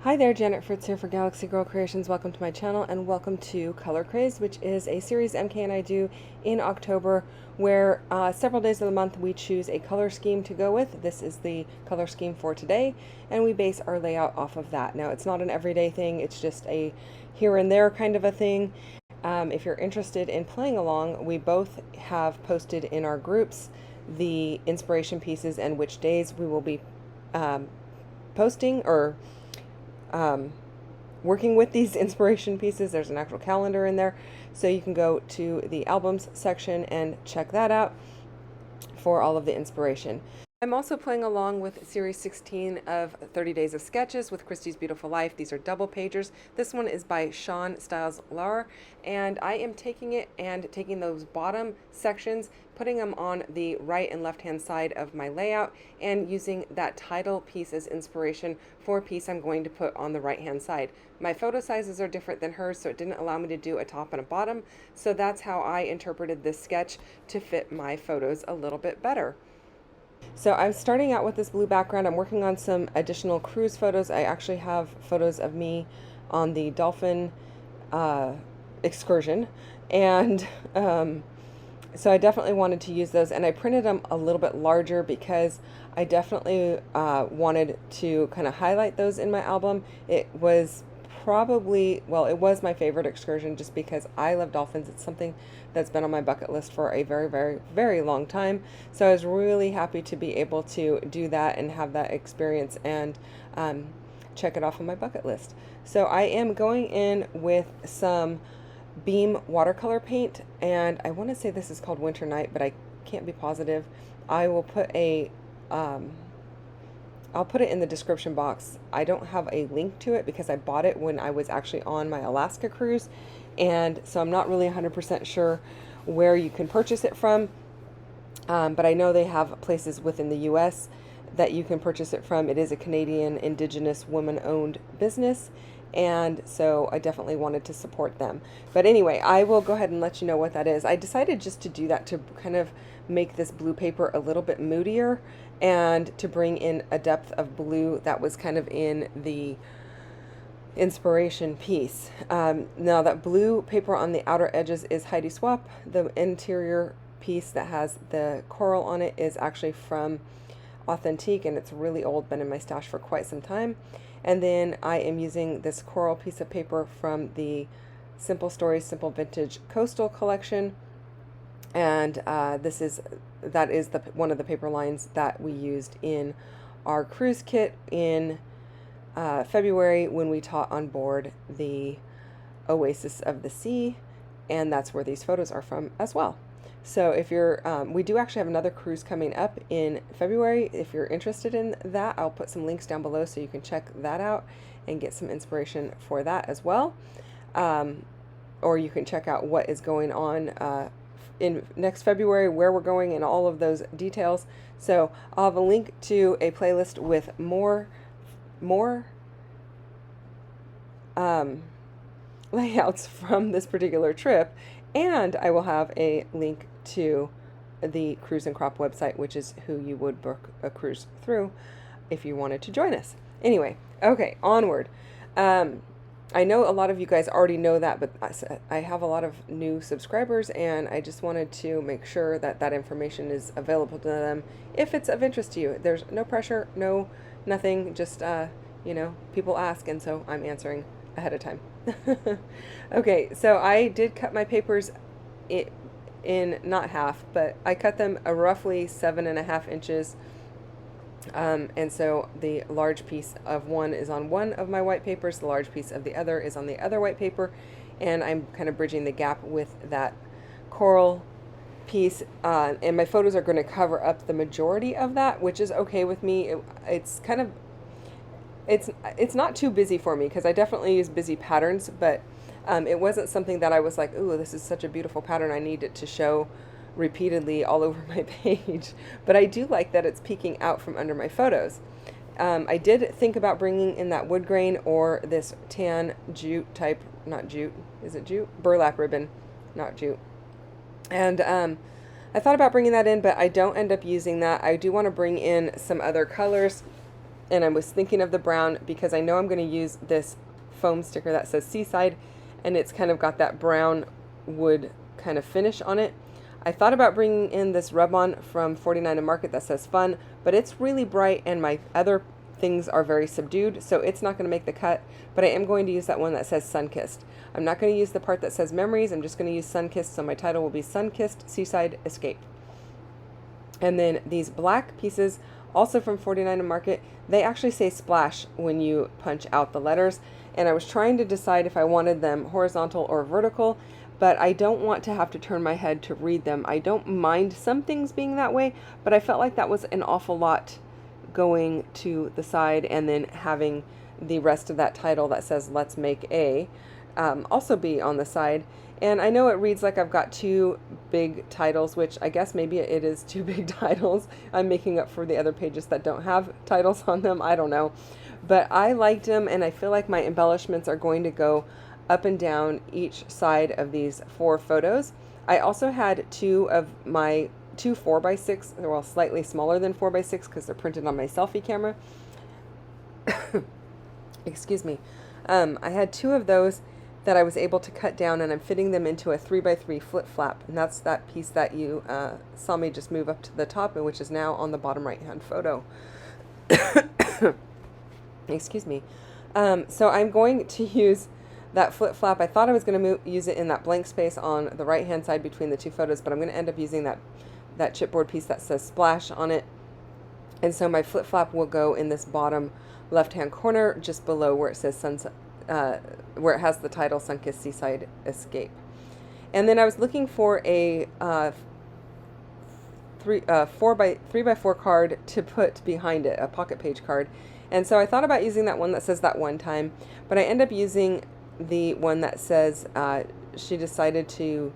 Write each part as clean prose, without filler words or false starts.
Hi there, Janet Fritz here for Galaxy Girl Creations. Welcome to my channel and welcome to Craze, which is a series MK and I do in October where several days of the month we choose a color scheme to go with. This is the color scheme for today and we base our layout off of that. Now it's not an everyday thing, it's just a here and there kind of a thing. If you're interested in playing along, we both have posted in our groups the inspiration pieces and which days we will be posting or working with these inspiration pieces. There's an actual calendar in there, so you can go to the albums section and check that out for all of the inspiration. I'm also playing along with series 16 of 30 Days of Sketches with Christie's Beautiful Life. These are double pagers. This one is by Sean Styles Lar, and I am taking it and taking those bottom sections, putting them on the right and left hand side of my layout and using that title piece as inspiration for a piece I'm going to put on the right hand side. My photo sizes are different than hers, so it didn't allow me to do a top and a bottom, so that's how I interpreted this sketch to fit my photos a little bit better. So I'm starting out with this blue background. I'm working on some additional cruise photos. I actually have photos of me on the dolphin excursion, and so I definitely wanted to use those, and I printed them a little bit larger because I definitely wanted to kind of highlight those in my album. It was probably, well, it was my favorite excursion just because I love dolphins. It's something that's been on my bucket list for a very, very, very long time. So I was really happy to be able to do that and have that experience and check it off on my bucket list. So I am going in with some Beam watercolor paint, and I want to say this is called Winter Night, but I can't be positive. I will put a I'll put it in the description box. I don't have a link to it because I bought it when I was actually on my Alaska cruise, and so I'm not really 100% sure where you can purchase it from, but I know they have places within the US that you can purchase it from. It is a Canadian Indigenous woman-owned business, and so I definitely wanted to support them. But anyway, I will go ahead and let you know what that is. I decided just to do that to kind of make this blue paper a little bit moodier and to bring in a depth of blue that was kind of in the inspiration piece. Now that blue paper on the outer edges is Heidi Swap. The interior piece that has the coral on it is actually from Authentique, and it's really old, been in my stash for quite some time. And then I am using this coral piece of paper from the Simple Stories Simple Vintage Coastal collection, and that is one of the paper lines that we used in our cruise kit in February when we taught on board the Oasis of the Sea, and that's where these photos are from as well. So if you're, we do actually have another cruise coming up in February. If you're interested in that, I'll put some links down below so you can check that out and get some inspiration for that as well. Or you can check out what is going on in next February, where we're going, and all of those details. So I'll have a link to a playlist with more layouts from this particular trip, and I will have a link to the Cruise and Crop website, which is who you would book a cruise through if you wanted to join us. Anyway, okay, onward. I know a lot of you guys already know that, but I have a lot of new subscribers, and I just wanted to make sure that that information is available to them if it's of interest to you. There's no pressure, nothing, just, you know, people ask, and so I'm answering ahead of time. Okay, so I did cut my papers in not half, but I cut them a roughly 7.5 inches. And so the large piece of one is on one of my white papers, the large piece of the other is on the other white paper, and I'm kind of bridging the gap with that coral piece, and my photos are going to cover up the majority of that, which is okay with me. It's kind of, it's not too busy for me because I definitely use busy patterns, but it wasn't something that I was like, ooh, this is such a beautiful pattern, I need it to show repeatedly all over my page. But I do like that it's peeking out from under my photos. I did think about bringing in that wood grain or this tan jute type, not jute, is it jute? Burlap ribbon, not jute. And I thought about bringing that in, but I don't end up using that. I do want to bring in some other colors And I was thinking of the brown because I know I'm going to use this foam sticker that says Seaside, and it's kind of got that brown wood kind of finish on it. I thought about bringing in this rub-on from 49 and Market that says Fun, but it's really bright and my other things are very subdued, so it's not going to make the cut, but I am going to use that one that says Sunkissed. I'm not going to use the part that says Memories, I'm just going to use Sunkissed, so my title will be Sunkissed, Seaside, Escape. And then these black pieces, also from 49 and Market, they actually say Splash when you punch out the letters, and I was trying to decide if I wanted them horizontal or vertical, but I don't want to have to turn my head to read them. I don't mind some things being that way, but I felt like that was an awful lot going to the side and then having the rest of that title that says Let's Make A also be on the side. And I know it reads like I've got two big titles, which I guess maybe it is two big titles. I'm making up for the other pages that don't have titles on them. I don't know. But I liked them, and I feel like my embellishments are going to go up and down each side of these 4 photos. I also had 2 of my 2 4x6, well, slightly smaller than 4x6 because they're printed on my selfie camera. Excuse me. I had 2 of those that I was able to cut down, and I'm fitting them into a 3x3 flip flap, and that's that piece that you saw me just move up to the top, and which is now on the bottom right hand photo. Excuse me. So I'm going to use that flip flap. I thought I was going to use it in that blank space on the right hand side between the 2 photos, but I'm going to end up using that chipboard piece that says Splash on it. And so my flip flap will go in this bottom left hand corner just below where it says where it has the title Sunkissed, Seaside, Escape. And then I was looking for a 3x4 card to put behind it, a pocket page card. And so I thought about using that one that says That One Time, but I end up using the one that says she decided to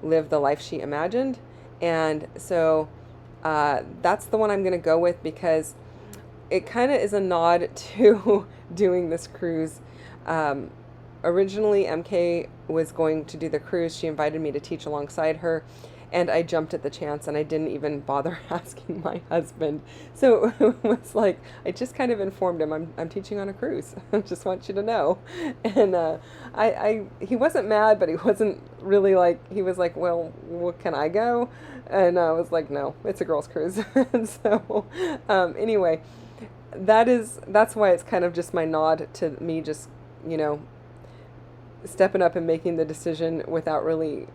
live the life she imagined. And so that's the one I'm going to go with because it kind of is a nod to doing this cruise. Originally, MK was going to do the cruise. She invited me to teach alongside her, and I jumped at the chance, and I didn't even bother asking my husband. So it was like, I just kind of informed him, I'm teaching on a cruise. I just want you to know. And he wasn't mad, but he wasn't really like, he was like, well, can I go? And I was like, no, it's a girls' cruise. And so anyway, that's why it's kind of just my nod to me just, stepping up and making the decision without really,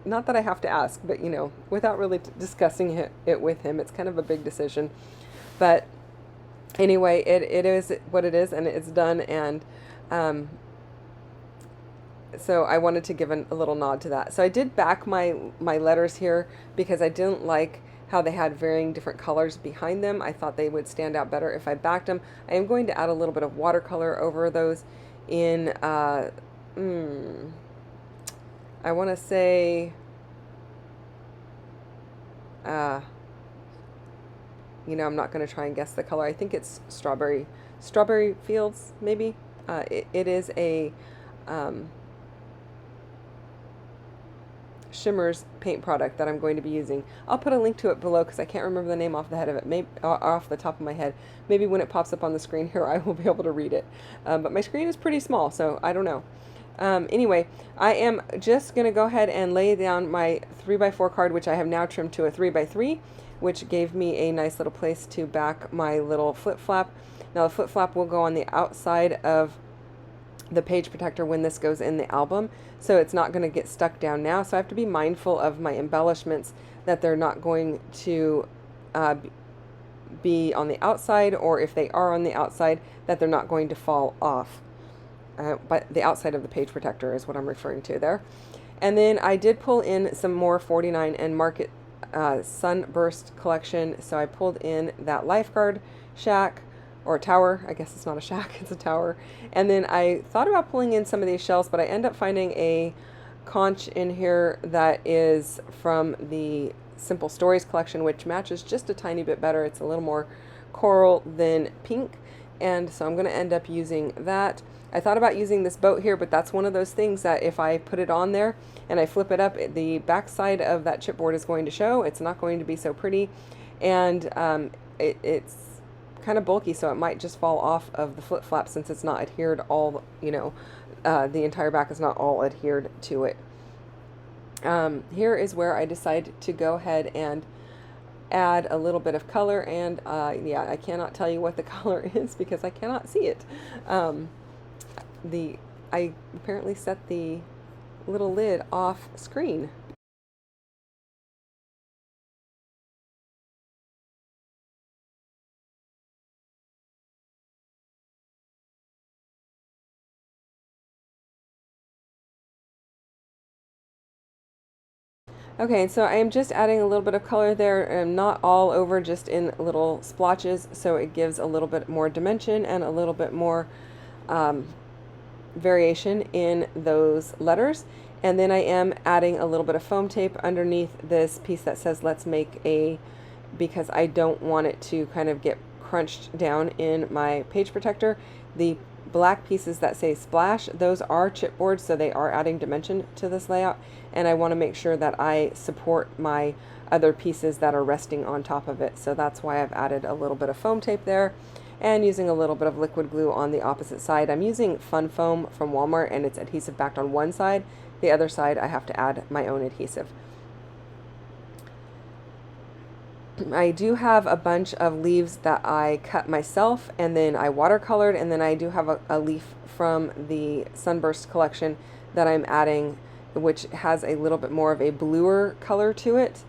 not that I have to ask, but without really discussing it with him. It's kind of a big decision, but anyway, it is what it is, and it's done. And so I wanted to give a little nod to that. So I did back my letters here because I didn't like how they had varying different colors behind them. I thought they would stand out better if I backed them. I am going to add a little bit of watercolor over those in I want to say, I'm not going to try and guess the color. I think it's strawberry fields, maybe. It is a Shimmerz paint product that I'm going to be using. I'll put a link to it below because I can't remember the name off the head of it, maybe off the top of my head. Maybe when it pops up on the screen here, I will be able to read it. But my screen is pretty small, so I don't know. Anyway, I am just going to go ahead and lay down my 3x4 card, which I have now trimmed to a 3x3, which gave me a nice little place to back my little flip flap. Now the flip flap will go on the outside of the page protector when this goes in the album, so it's not going to get stuck down now. So I have to be mindful of my embellishments, that they're not going to be on the outside, or if they are on the outside, that they're not going to fall off. But the outside of the page protector is what I'm referring to there. And then I did pull in some more 49 and Market Sunburst collection. So I pulled in that lifeguard shack, or tower. I guess it's not a shack, it's a tower. And then I thought about pulling in some of these shells, but I end up finding a conch in here that is from the Simple Stories collection, which matches just a tiny bit better. It's a little more coral than pink. And so I'm going to end up using that. I thought about using this boat here, but that's one of those things that if I put it on there and I flip it up, the back side of that chipboard is going to show. It's not going to be so pretty, and it's kind of bulky, so it might just fall off of the flip flap since it's not adhered all, the entire back is not all adhered to it. Here is where I decide to go ahead and add a little bit of color, and yeah, I cannot tell you what the color is because I cannot see it. I apparently set the little lid off screen. Okay, so I am just adding a little bit of color there, not all over, just in little splotches, so it gives a little bit more dimension and a little bit more variation in those letters. And then I am adding a little bit of foam tape underneath this piece that says let's make a, because I don't want it to kind of get crunched down in my page protector. The black pieces that say splash, those are chipboard, so they are adding dimension to this layout, and I want to make sure that I support my other pieces that are resting on top of it. So that's why I've added a little bit of foam tape there and using a little bit of liquid glue on the opposite side. I'm using Fun Foam from Walmart, and it's adhesive backed on one side. The other side I have to add my own adhesive. I do have a bunch of leaves that I cut myself and then I watercolored, and then I do have a leaf from the Sunburst collection that I'm adding, which has a little bit more of a bluer color to it,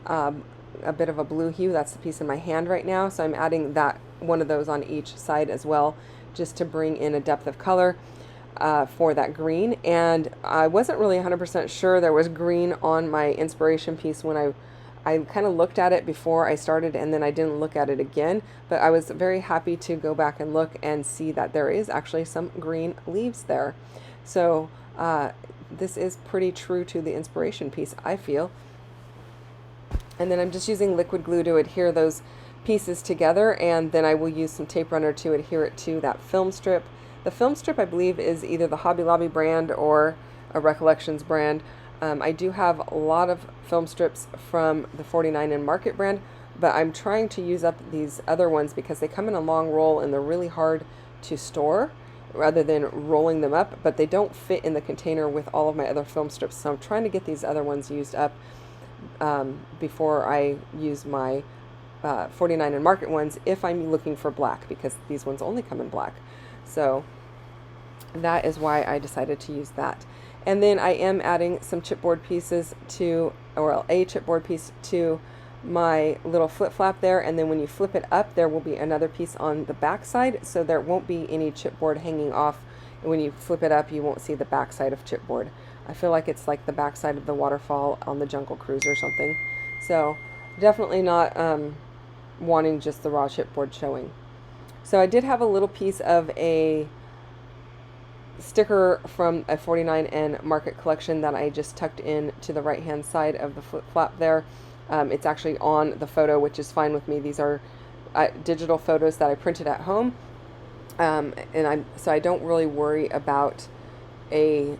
a bit of a blue hue. That's the piece in my hand right now, so I'm adding that, one of those on each side as well, just to bring in a depth of color for that green. And I wasn't really 100% sure there was green on my inspiration piece when I kind of looked at it before I started, and then I didn't look at it again, but I was very happy to go back and look and see that there is actually some green leaves there. So this is pretty true to the inspiration piece, I feel. And then I'm just using liquid glue to adhere those pieces together, and then I will use some tape runner to adhere it to that film strip. The film strip, I believe, is either the Hobby Lobby brand or a Recollections brand. I do have a lot of film strips from the 49 and Market brand, but I'm trying to use up these other ones because they come in a long roll and they're really hard to store rather than rolling them up, but they don't fit in the container with all of my other film strips. So I'm trying to get these other ones used up before I use my 49 and Market ones if I'm looking for black, because these ones only come in black. So that is why I decided to use that. And then I am adding some chipboard pieces to, or a chipboard piece to my little flip flap there, and then when you flip it up there will be another piece on the back side, so there won't be any chipboard hanging off. And when you flip it up you won't see the back side of chipboard. I feel like it's like the back side of the waterfall on the Jungle Cruise or something. So definitely not wanting just the raw chipboard showing. So I did have a little piece of a sticker from a 49 and Market collection that I just tucked in to the right hand side of the flip flap there. It's actually on the photo, which is fine with me. These are digital photos that I printed at home, so I don't really worry about a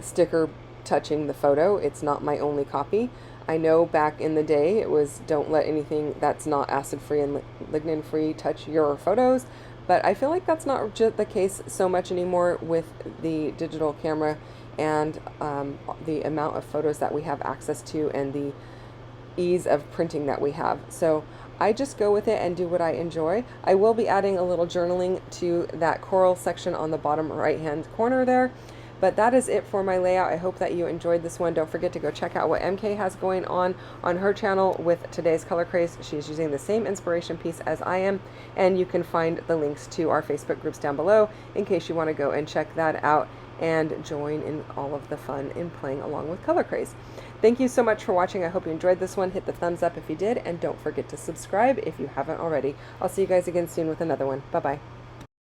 sticker touching the photo. It's not my only copy. I know back in the day it was don't let anything that's not acid free and lignin free touch your photos. But I feel like that's not the case so much anymore with the digital camera and the amount of photos that we have access to and the ease of printing that we have. So I just go with it and do what I enjoy. I will be adding a little journaling to that coral section on the bottom right hand corner there. But that is it for my layout. I hope that you enjoyed this one. Don't forget to go check out what MK has going on her channel with today's color craze. She's using the same inspiration piece as I am, and you can find the links to our Facebook groups down below in case you want to go and check that out and join in all of the fun in playing along with color craze. Thank you so much for watching. I hope you enjoyed this one. Hit the thumbs up if you did, and don't forget to subscribe if you haven't already. I'll see you guys again soon with another one. Bye-bye.